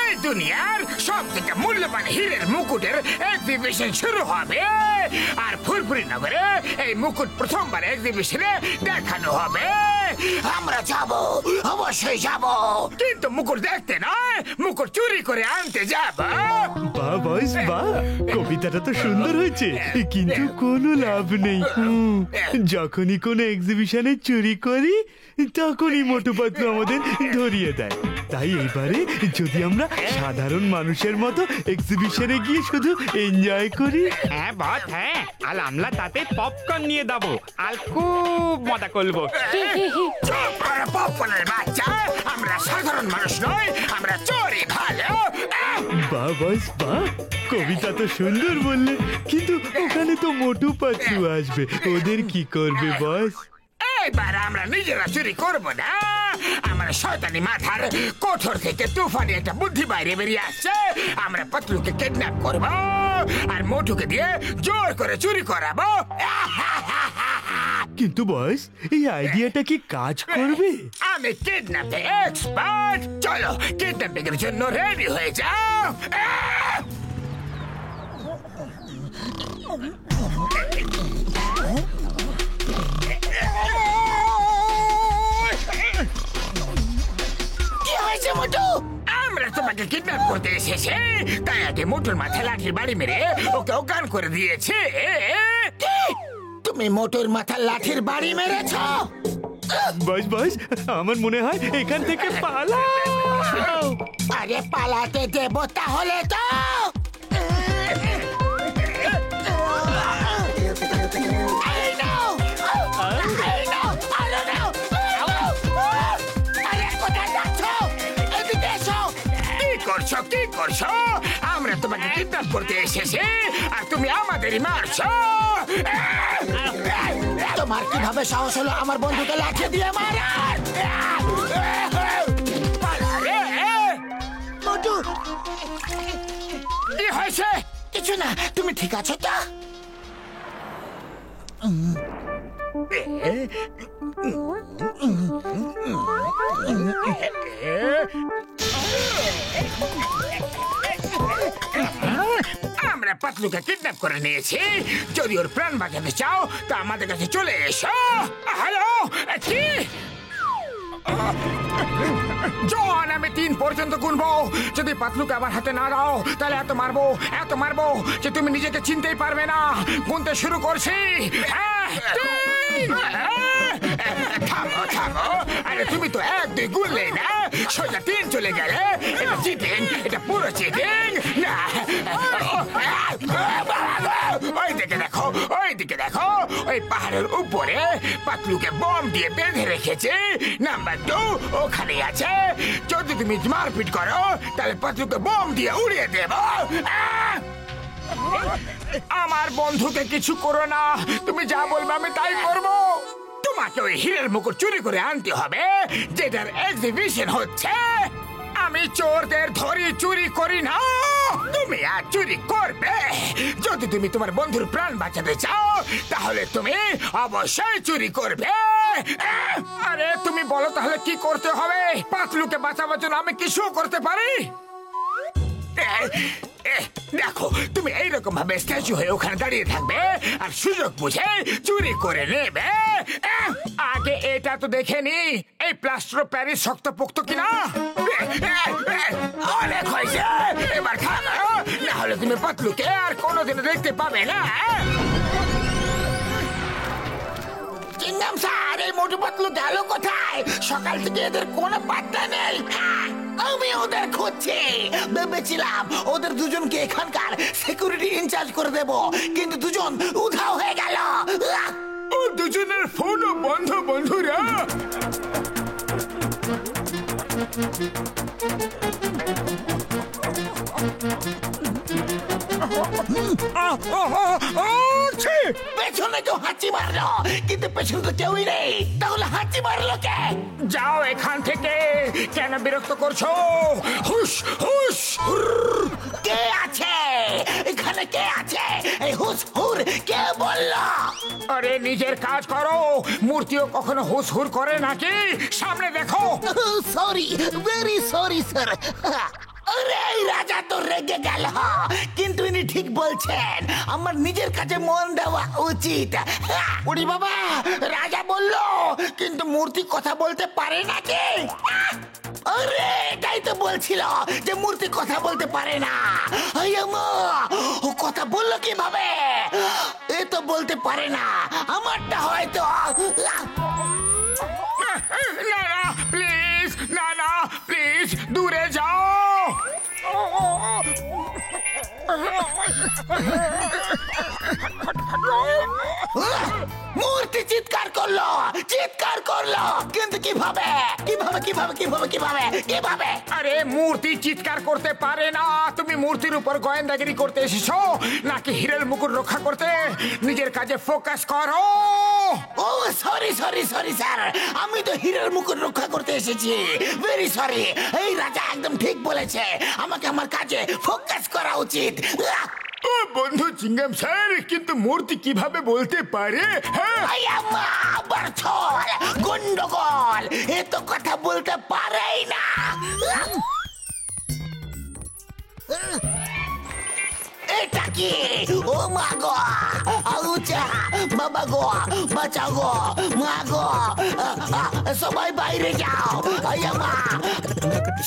এই দুনিয়ার সব থেকে মূল্যবান হীরের মুকুটের এক্সিবিশন শুরু হবে, আর ফুরফুরি নগরে এই মুকুট প্রথমবার এক্সিবিশনে দেখানো হবে। আমরা যাব, অবশ্যই যাব, কিন্তু মুকুট দেখতে নয়, মুকুট চুরি করে আনতে যাব। বাহ বয়স বাহ, কবিতাটা তো সুন্দর হয়েছে, কিন্তু কোনো লাভ নেই। যখনই কোনো এক্সিবিশনে চুরি করি তখনই মোটু পাতলু আমাদের ধরিয়ে দেয়। তাই এইবারে যদি আমরা সাধারণ মানুষের মতো এক্সিবিশনে গিয়ে শুধু এনজয় করি। হ্যাঁ বস, হ্যাঁ, আর আমরা তাতে পপকর্ন নিয়ে যাবো আর খুব মজা করবো। পপকর্নের বাচ্চা, আমরা সাধারণ মানুষ নই, আমরা চোরে ভালো। বাহ বয়স বাহ, কবিতা তো সুন্দর বললে, কিন্তু ওখানে তো মোটু পাতলু আসবে, ওদের কি করবে বস? এবার আমরা নিজেরা চুরি করব না। আমার শয়তানি মাথার কোঠর থেকে তুফানি একটা বুদ্ধি বাইরে বেরিয়ে আসছে। আমরা পাতলুকে কিডন্যাপ করব আর মোটুকে দিয়ে জোর করে চুরি করাবো। কিন্তু বস, এই আইডিয়াটা কি কাজ করবে? আমি কিডন্যাপে এক্সপার্ট। চলো কিডন্যাপিং এর জন্য রেডি হয়ে যাও। কি হয়েছে মোটু? আমরা তোমাকে কিডন্যাপ করতে এসেছি, তাই আগে মোটুর মাথায় লাঠির বাড়ি মেরে ওকে অজ্ঞান করে দিয়েছে। তুমি মোটুর মাথায় লাঠির বাড়ি মেরেছ? বস বস, আমার মনে হয় এখান থেকে পালাও। আরে পালাতে দেব তাহলে তো? এই নাও, এই নাও, আরে নাও। আরে কোথায় যাচ্ছ? এদিকে এসো। কি করছো? আমরা তোমাকে কিডন্যাপ করতে এসেছি আর তুমি আমাদেরই মারছো। তোমার কিভাবে সাহস হলো আমার বন্ধুকে লাঠি দিয়ে মারার? মোটু, কি হয়েছে? কিছু না, তুমি ঠিক আছো তো? আমরা পাতলুকে কিডন্যাপ করে নিয়েছি। যদি ওর প্রাণ বাঁচাতে চাও তা আমাদের কাছে চলে এসো। হ্যালো, কি? জন, আমি 3 পর্যন্ত গুনবো। যদি পাতলুকে আমার হাতে না দাও তাহলে এত মারবো যে তুমি নিজেকে চিনতেই পারবে না। গুনতে শুরু করছি। থামো। আরে তুমি তো 1 2 গুনলে না, সোজা 3 চলে গেলে। এটা চিটিং, এটা পুরো চিটিং। না, ওই দিকে দেখো, ওই পাহাড়ের উপরে পাতলুকে বম দিয়ে বেঁধে রেখেছে। নাম্বার 2 ওখানে আছে। যদি তুমি মারপিট করো তাহলে পাতলুকে বম দিয়ে উড়িয়ে দেব। আমার বন্ধুকে কিছু করো না, তুমি যা বলবে আমি তাই করবো। তোমাকে ওই হীরের মুকুট চুরি করে আনতে হবে, যেটার এক্সিবিশন হচ্ছে। আমি চোরদের ধরি, চুরি করি না। তুমি আর চুরি করবে। যদি তুমি তোমার বন্ধুর প্রাণ বাঁচাতে চাও তাহলে তুমি অবশ্যই চুরি করবে। আরে তুমি বলো তাহলে কি করতে হবে? পাতলুকে বাঁচাবার জন্য আমি কিছু করতে পারি। দেখো, তুমি এইরকম ভাবে স্ট্যাচু হয়ে ওখানে দাঁড়িয়ে থাকবে আর সুযোগ বুঝে চুরি করে নেবে। আগে এটা তো দেখে নি এই প্লাস্টার অফ প্যারিস শক্তপোক্ত কিনা। অনেক হয়েছে, এবার খাও, না হলে তুমি পাতলুকে আর কোনোদিন দেখতে পাবে না। চিংগাম স্যার, এই মোটু পাতলু গেল কোথায়? সকাল থেকে এদের কোনো পাত্তা নেই। আমি ওদের খুঁজছি। ভেবেছিলাম ওদের দুজনকে এখানকার সিকিউরিটি ইনচার্জ করে দেব, কিন্তু দুজন উধাও হয়ে গেল। ও দুজনের ফোনও বন্ধ। বন্ধুরা, পেছনে পেছনে কেউ হাঁচি মারলো, কিন্তু পেছনে তো কেউই নেই, তাহলে হাঁচি মারলো কে? যাও এখান থেকে, কেন বিরক্ত করছো? হুশ হুশ। কে আছে এখানে? কে আছে? এই হুস হুর কে বললো? আরে নিজের কাজ করো, মূর্তিও কখনো হুস হুর করে নাকি? সামনে দেখো। Sorry, very sorry sir. আরে এই রাজা তো রেগে গেল, কিন্তু ইনি ঠিক বলছেন, আমার নিজের কাছে মন দেওয়া উচিত। উড়ি বাবা, রাজা বললো, কিন্তু মূর্তি কথা বলতে পারে নাকি? আরে এটাই তো বলছিল যে মূর্তি কথা বলতে পারে না। ও কথা বললো কিভাবে? এ তো বলতে পারে না, আমারটা হয়তো। না না প্লিজ, না না প্লিজ, দূরে যাও। মূর্তি চিৎকার করলো, চিৎকার করলো, কিন্তু কিভাবে? কিভাবে কিভাবে কিভাবে কিভাবে কিভাবে? আরে মূর্তি চিৎকার করতে পারে না। তুমি মূর্তির উপর গোয়েন্দাগিরি করতে এসেছো নাকি হীরের মুকুট রক্ষা করতে? নিজের কাজে ফোকাস করো। ও সরি সরি সরি স্যার, আমি তো হীরের মুকুট রক্ষা করতে এসেছি। Very sorry. এই রাজা একদম ঠিক বলেছে, আমাকে আমার কাজে ফোকাস করা উচিত। ও বন্ধু চিঙ্গাম স্যার, কিন্তু মূর্তি কিভাবে বলতে পারে? হ্যাঁ, আবার ছল, গন্ডগোল, এ তো কথা বলতে পারেই না। এটা কি? ও মা গো, আউচা, বাবা গো, বাঁচাও গো, মা গো, সবাই বাইরে যাও, মা,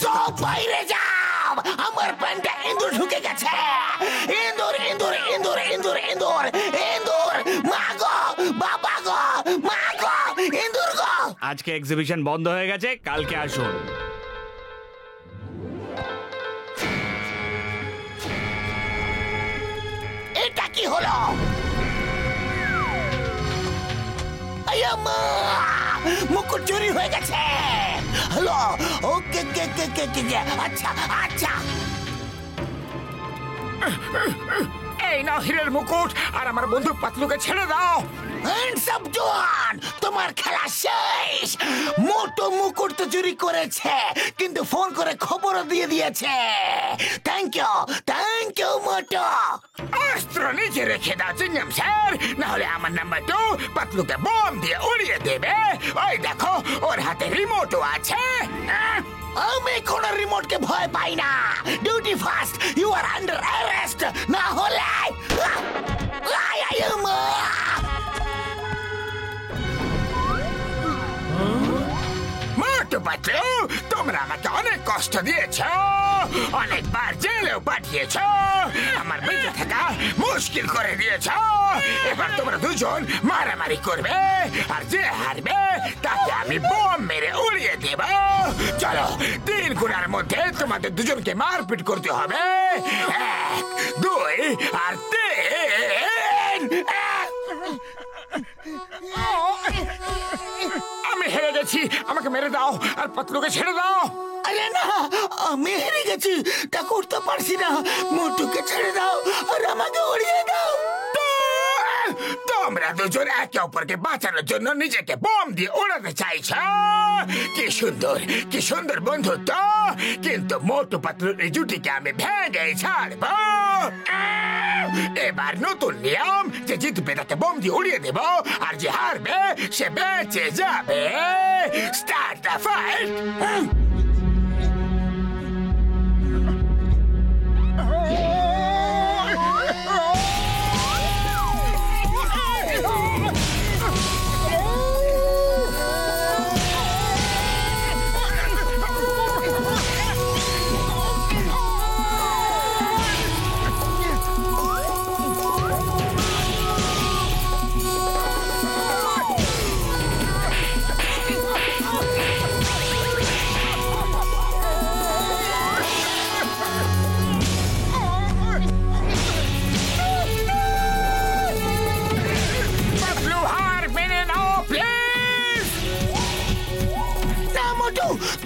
সব বাইরে যাও, আমার প্যান্টে ইঁদুর ঢুকে গেছে। ইঁদুর ইঁদুর ইঁদুর ইঁদুর ইঁদুর ইঁদুর, মা গো, বাবা গো, মা গো, ইঁদুর গো। আজকে এক্সিবিশন বন্ধ হয়ে গেছে, কালকে আসুন। এটা কি হলো? মুকুট চুরি হয়ে গেছে। হ্যালো, ওকে কে কে কে কে কে, আচ্ছা আচ্ছা। এই নাও হীরের মুকুট, আর আমার বন্ধু পাতলুকে ছেড়ে দাও। হ্যান্ডস আপ জোয়ান, তোমার খেলা শেষ। মোটো মুকুট তো চুরি করেছে, কিন্তু ফোন করে খবরও দিয়ে দিয়েছে। থ্যাংক ইউ মোটো। অস্ত্র নিচে রেখে দাও চিঙ্গাম স্যার, না হলে আমার নাম্বার 2 পাতলুকে বম দিয়ে উড়িয়ে দেবে। ওই দেখো, ওর হাতে রিমোটও আছে। আমি কোন রিমোটকে ভয় পাই না। Duty first, you are under arrest. না হলে মোটু পাতলু, তোমরা আমাকে অনেক কষ্ট দিয়েছ, অনেকবার জেলেও পাঠিয়েছ, আমার বেঁচে থাকা মুশকিল করে দিয়েছ। এবার তোমরা দুজন মারামারি করবে, আর যে হারবে তাকে আমি বোম মেরে উড়িয়ে দেব। চলো, 3 গুণার মধ্যে তোমাদের দুজনকে মারপিট করতে হবে। 1, 2 আর 3। আমি হেরে গেছি, আমাকে মেরে দাও আর পাতলুকে ছেড়ে দাও। আরে না, আমি হেরে গেছি, তা করতে পারছি না। মোটুকে ছেড়ে দাও আর আমাকে উড়িয়ে দাও। তোমরা দুজন একে অপরকে বাঁচানোর জন্য নিজেকে বোম দিয়ে উড়াতে চাইছ। কি সুন্দর বন্ধুত্ব, কিন্তু মোটু পাতলুর এই জুটিকে আমি ভেঙে ছাড়ব। এবার নতুন নিয়ম, যে জিতবে তাকে বোম দিয়ে উড়িয়ে দেব, আর যে হারবে সে বেঁচে যাবে। Start the fight.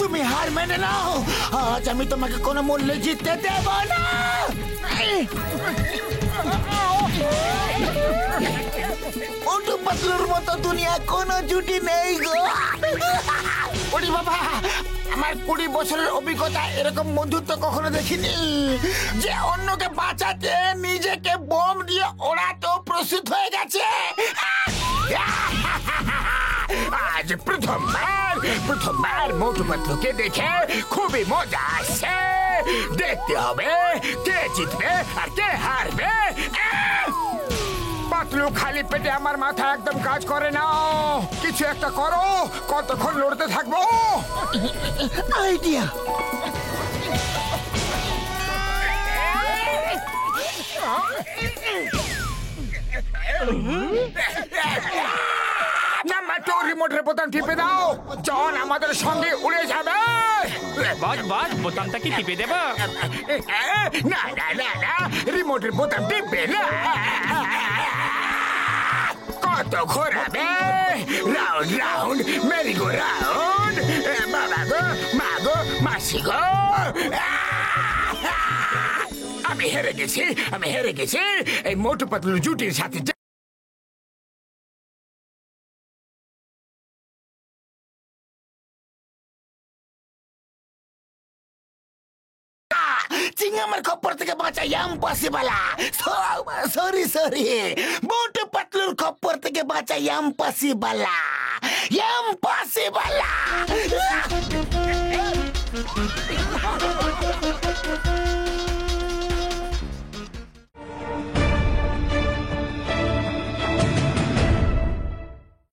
তুমি হার মেনে নাও, আজ আমি তোমাকে কোনো মূল্যে জিততে দেব না। মোটু পাতলুর মতো দুনিয়া কোনো জুটি নেই গো। ওরে বাবা, আমার 20 বছরের অভিজ্ঞতা এরকম বন্ধুত্ব কখনো দেখিনি, যে অন্যকে বাঁচাতে নিজেকে বোম দিয়ে ওড়াতেও প্রস্তুত হয়ে গেছে। আজ প্রথমবার মোটু পাতলুকে দেখে খুবই মজা আসছে। দেখতে হবে কে জিতবে আর কে হারবে। পাতলু, খালি পেটে আমার মাথা একদম কাজ করে না। কিছু একটা করো, কতক্ষণ লড়তে থাকবো? আইডিয়া। নাম্বার 2 রিমোটের বোতাম টিপে দাও। জন আমাদের সঙ্গে উড়ে যাবে। বস বস, বোতামটা কি টিপে দেব? না না না না, রিমোটের বোতাম টিপবে না। কত ঘোরাবে? Round round merry go round. বাবা গো, মা গো, মাসি গো। আমি হেরে গেছি। এই মোটু পাতলুর জুটির সাথে চিংগামার খপ্পর থেকে বাঁচা ইম্পসিবল। সরি, মোটু পাতলুর খপ্পর থেকে বাঁচা ইম্পসিবল।